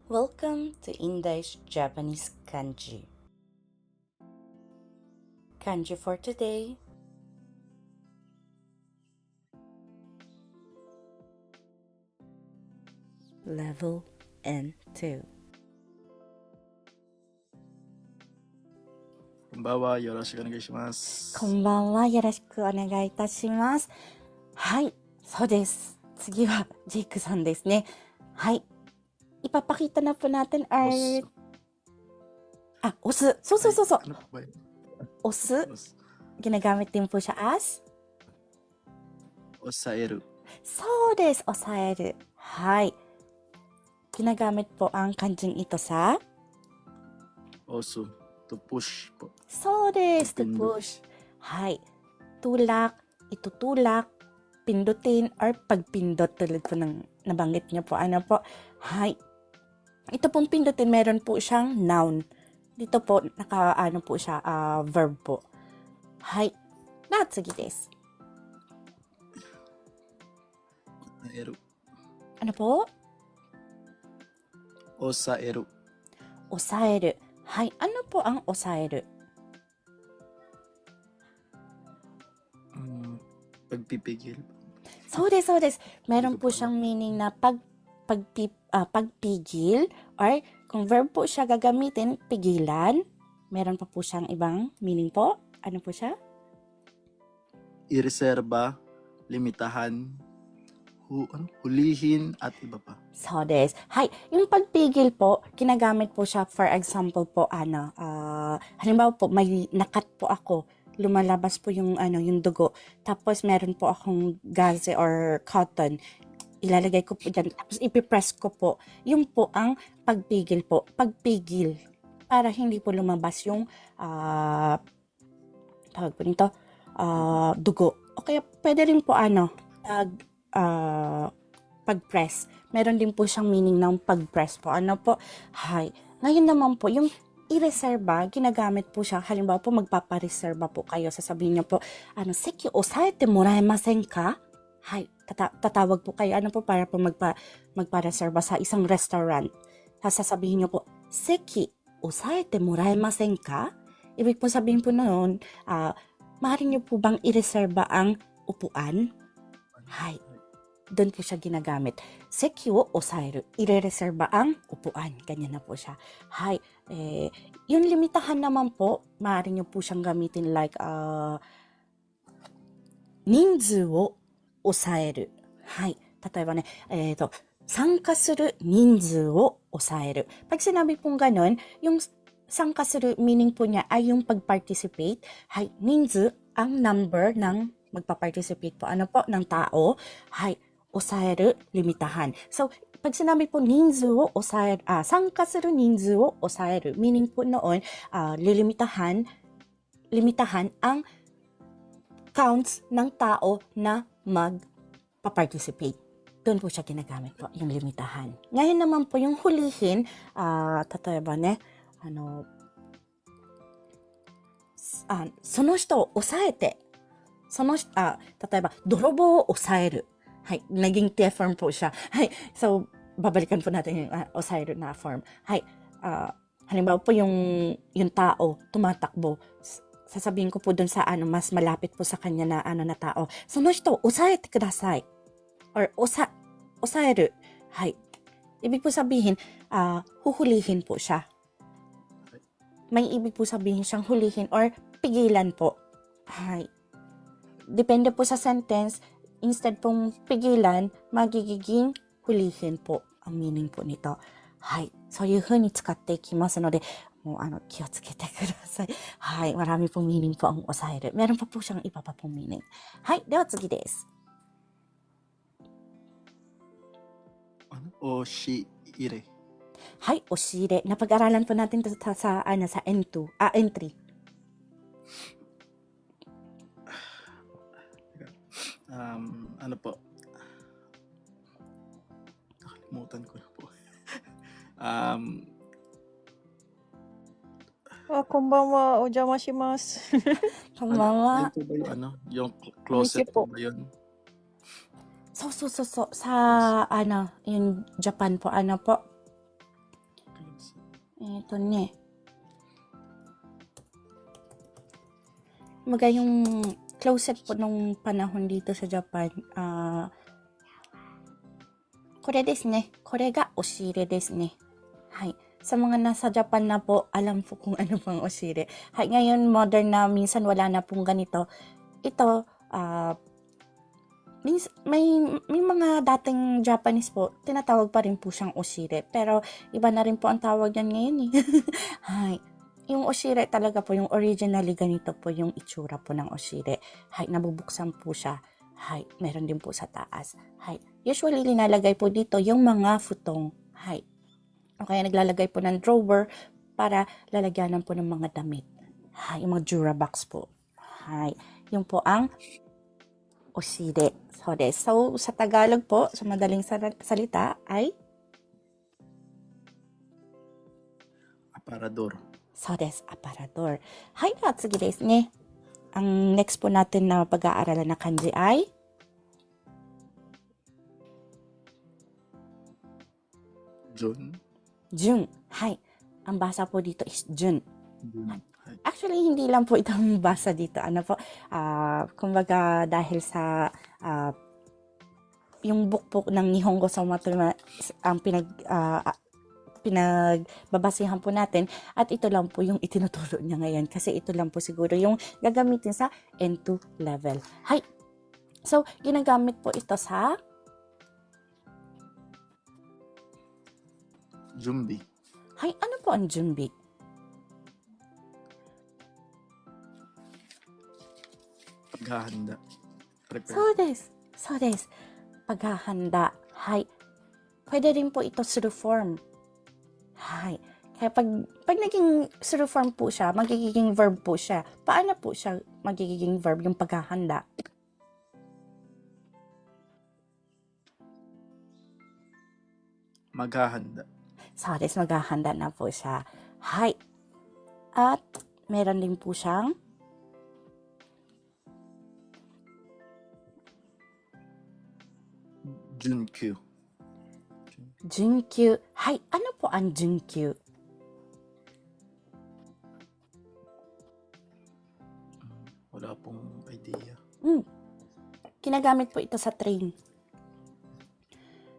Welcome to Indai's Japanese Kanji. Kanji for today. Level N2. こんばんは。よろしくお願いします。こんばんは。よろしくお願いいたします。はい、そうです。次はジェイクさんですね。はい。Ipapakita na po natin Os. os. So. Ano po ba yun? Os. Os. Ginagamit din po siya as? Osaeru. そうです。抑える。はい。Ginagamit po ang kanjing ito sa? Also, to push po. そうです。To Pindot. push. はい。Tulak, itutulak, pindutin, or pagpindot tulad po ng nabanggit niyo po. Ano po? Hay. Ito pong pindutin, meron po siyang noun. Dito po, ano po siya, verb po. Hay. Natsugi desu. Osaeru. Ano po? Osaeru. Osaeru. Hay. Ano po ang osaeru? Pagpipigil. そうです、そうです。Meron po siyang meaning na pagpigil, or kung verb po siya gagamitin, pigilan. Meron pa po siyang ibang meaning po. Ano po siya? Ireserba, limitahan, hulihin, at iba pa. So des. Hay, yung pagpigil po, ginagamit po siya, for example po, halimbawa po, may nakat po ako, lumalabas po yung, yung dugo, tapos meron po akong gaze or cotton, ilalagay ko po dyan, tapos ipipress ko po, yung po ang pagpigil po, pagpigil, para hindi po lumabas yung, tawag po nito, dugo. O kaya pwede rin po pag-press. Meron din po siyang meaning ng pag-press po. Ano po? Hay. Ngayon naman po, yung i-reserva, ginagamit po siya. Halimbawa po, magpapareserva po kayo. Sasabihin niyo po, seki osaete moraemasen ka? Hay. Tatawag po kayo. Ano po, para po magpa-reserva sa isang restaurant. Sasabihin niyo po, seki osaete moraemasen ka? Ibig po sabihin po noon, maaari niyo po bang i-reserva ang upuan? Hay. Doon po siya ginagamit. Seki wo osaeru. Ire-reserva ang upuan. Ganyan na po siya. Hay. Yung limitahan naman po, maaari niyo po siyang gamitin like, ninzu wo osaeru. Hay. Tatayba ne, sankasuru ninzu wo osaeru. Pag sinabi pong ganon, yung sankasuru meaning po niya ay yung pag-participate. Hay. Ninzu, ang number ng magpa-participate po. Ano po? Ng tao. Hay. Osaeru, limitahan. So, pag sinabi po ninzu wo osaeru, sankasuru ninzu wo osaeru, meaning po noon, limitahan ang counts ng tao na magpa-participate. Doon po siya ginagamit po, yung limitahan. Ngayon naman po, yung hulihin, tatayba ne, その人を抑えて、例えば、泥棒を抑える。はい。naging T form po siya. Hay. So, babalikan po natin yung抑えるna form. Hay. Halimbawa po yung tao, tumatakbo. Sasabihin ko po dun sa mas malapit po sa kanya na na tao. その人を抑えてください. Or, 抑える. Hay. Ibig po sabihin, huhulihin po siya. May ibig po sabihin siyang hulihin or pigilan po. Hay. Depende po sa sentence, instead pong pigilan, magiging hulihin po ang meaning po nito. Hay. So, いう風に使っていきますので、もう気をつけてください。はい。marami pong meaning po ang 抑える。meron pa po siyang iba pa pong meaning. はい。では次です。Oshiire. はい。押し入れ。Napag-aralan po natin ito sa N2. N3. Ano po? Nakalimutan ko na po. こんばんは。お邪魔します。こんばんは。 Yun po ba yung closet po ba yun? So. Sa, yung Japan po, po, ね、Kumbaga yung closet po nung panahon dito sa Japan, これですね。これが押し入れですね。はい。Sa mga nasa Japan na po, alam po kung ano pang oshire. Hay, ngayon modern na, minsan wala na pong ganito. Ito, may mga dating Japanese po, tinatawag pa rin po siyang oshire. Pero iba na rin po ang tawag yan ngayon eh. Hay. Yung oshire talaga po, yung originally ganito po yung itsura po ng oshire. Hay, nabubuksan po siya. Hay, meron din po sa taas. Hay, usually linalagay po dito yung mga futong. Hay, o kaya naglalagay po ng drawer para lalagyanan po ng mga damit. Hay, yung mga Durabox po. Hay, yung po ang oshire. So, sa Tagalog po, sa madaling salita ay Aparador. そうです、aparador. はい、では次ですね。Ang next po natin na pag-aaralan na kanji ay Jun. Jun. Hay. Ang basa po dito is Jun. Jun. Hay. Actually, hindi lang po itong basa dito. Ano po, kumbaga dahil sa yung book po ng Nihongo sa ang pinagbabasihan po natin at ito lang po yung itinuturo niya ngayon kasi ito lang po siguro yung gagamitin sa N2 level. Hay. So, ginagamit po ito sa Jumbi. Hay, ano po ang junbi? Paghahanda. Prepare. そうです。そうです。Paghahanda. Hay. Pwede rin po ito through form. Hay. Kaya pag naging through form po siya, magiging verb po siya. Paano po siya magiging verb yung paghahanda? Maghahanda. そうです。Maghahanda na po siya. Hay. At meron din po siyang Junkyu. Junkyu. Hay. Ano po ang Junkyu? Wala pong idea. Ginagamit po ito sa train.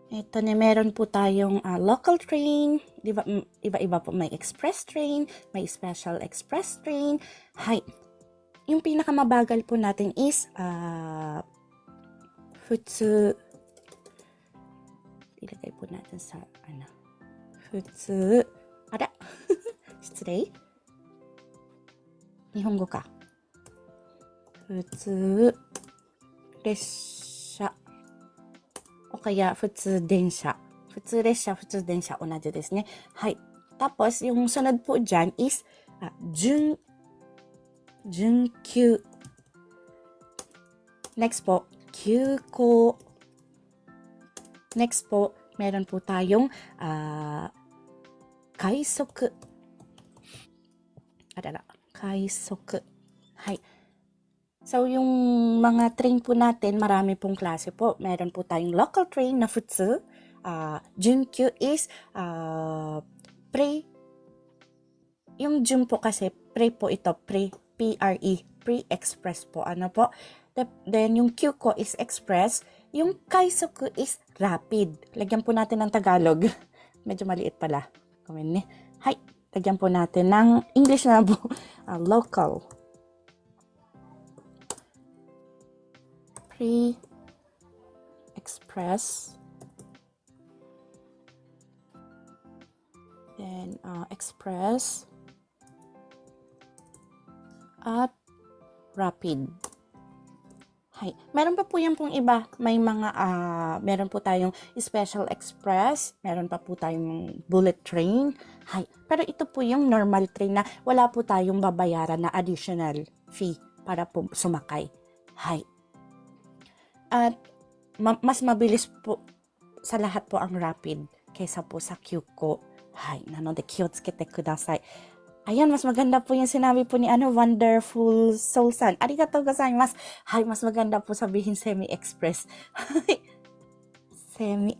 Ito na meron po tayong local train. Diba, iba-iba po. May express train, may special express train. Hay. Yung pinakamabagal po natin is futsu. Ilagay po natin sa futsu. Ara. 失礼. Nihongo ka. Futsu. Resha. O kaya, futsu densha. Futsu resha, futsu densha. 同じですね。はい。Tapos, yung sunod po dyan is, junkyu. Next po, kyuko. Next po, meron po tayong, kaisoku. Kaisoku. Hay. So, yung mga train po natin, marami pong klase po. Meron po tayong local train na futsu. Junkyu is pre. Yung jun po kasi, pre po ito. Pre, pre-express po. Ano po? Then, yung kyuko is express. Yung kaisoku is rapid. Lagyan po natin ng Tagalog. Medyo maliit pala. Comment ni. Hay. Lagyan po natin ng English na po. Local. Pre-express, then express, at rapid. Hay. Meron pa po yan pong iba. May mga, meron po tayong special express, meron pa po tayong bullet train. Hay. Pero ito po yung normal train na wala po tayong babayaran na additional fee para po sumakay. Hay. At mas mabilis po sa lahat po ang rapid kaysa po sa Kyuko. Hay, nanode kiyotsukete kudasai. Ayan, mas maganda po yung sinabi po ni Wonderful Soul-san. Arigatou gozaimasu. Hay, mas maganda po sabihin semi-express.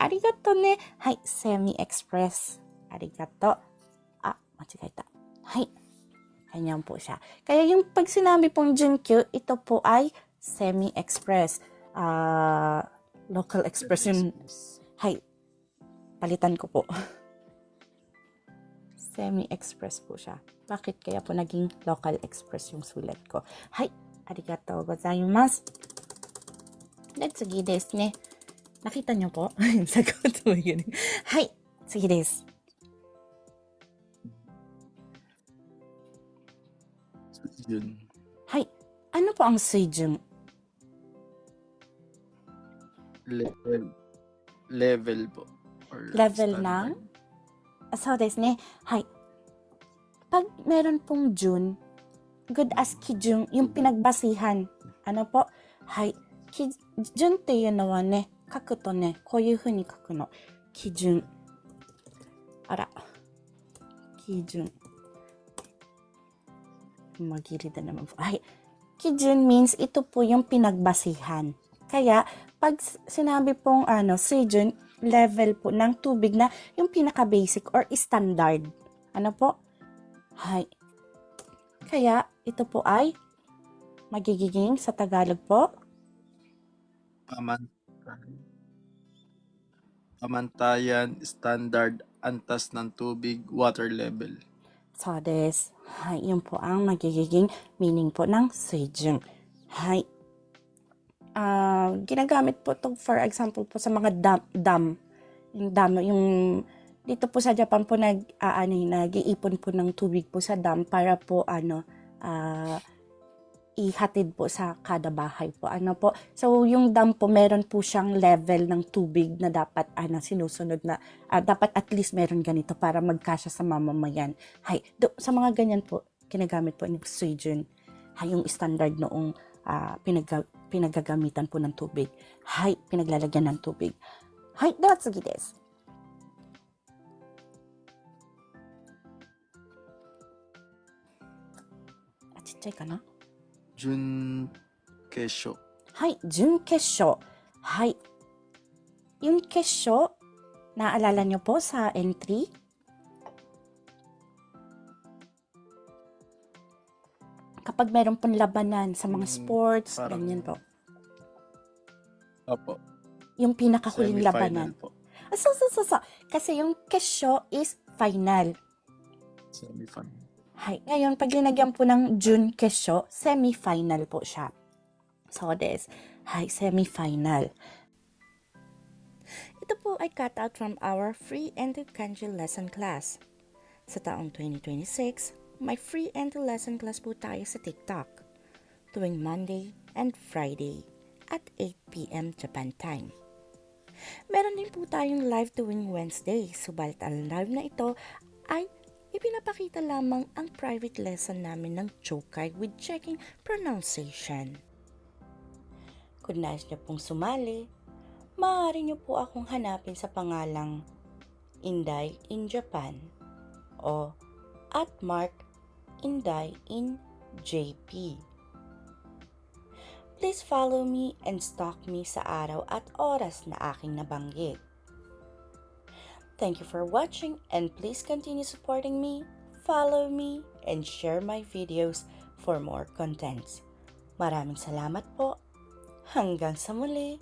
Arigato ne. Hay, semi-express. Arigato. Machikaita. Hay. Ganyan po siya. Kaya yung pag sinabi pong Junkyu, ito po ay semi-express. Local express yung... Hay. Palitan ko po. Semi-express po siya. Bakit kaya po naging local express yung sulat ko? Hay. Arigatou gozaimasu. Let's sige desu ne. Nakita niyo po? Sagot mo yun. Hay. Sige desu. Yun. Hay. Ano po ang suijun? Level po. Or Level standard. ng? So desu ne. Hay. Pag meron pong jun, good as kijun, yung pinagbasihan. Ano po? Hay. Kijun っていうのはね、書くとね、こういう風に書くの。kijun。あら。kijun。Magilid na naman po. Ay, kijun means ito po yung pinagbasihan. Kaya, pag sinabi pong suijun, level po ng tubig na yung pinaka-basic or standard. Ano po? Hay. Kaya, ito po ay magiging sa Tagalog po. Pamantayan, standard, antas ng tubig, water level. So desu. Hay, yun po ang magiging meaning po ng suijun. Hay. Ginagamit po ito, for example po, sa mga dam. Yung dam, yung dito po sa Japan po nag-iipon po ng tubig po sa dam para po ihatid po sa kada bahay po. So yung dam po meron po siyang level ng tubig na dapat sinusunod na dapat at least meron ganito para magkasya sa mamamayan. Hay, sa mga ganyan po ginagamit po ng suijun. Hay, yung standard noong pinagagamitan po ng tubig. Hay, pinaglalagyan ng tubig. Hay, that's it is. Chichay ka na? Jun Kesho. はい、準決勝。はい。Yung kesho, naalala nyo po sa entry? Kapag meron pong labanan sa mga sports, parang- ganyan po. Opo. Yung pinakahuling Semi-final labanan. po. So. Kasi yung kesho is final. Semi-final. Hay. Ngayon, pag linagyan po ng Jun kesho, semi-final po siya. So, des. Hay, semi-final. Ito po ay cut out from our free and kanji lesson class. Sa taong 2026, may free and lesson class po tayo sa TikTok. Tuwing Monday and Friday at 8 p.m. Japan time. Meron din po tayong live tuwing Wednesday, subalit ang live na ito ay ipinapakita lamang ang private lesson namin ng Chokai with checking pronunciation. Kung nais niyo pong sumali, maaari niyo po akong hanapin sa pangalang Inday in Japan o @Inday in JP. Please follow me and stalk me sa araw at oras na aking nabanggit. Thank you for watching and please continue supporting me, follow me, and share my videos for more contents. Maraming salamat po. Hanggang sa muli.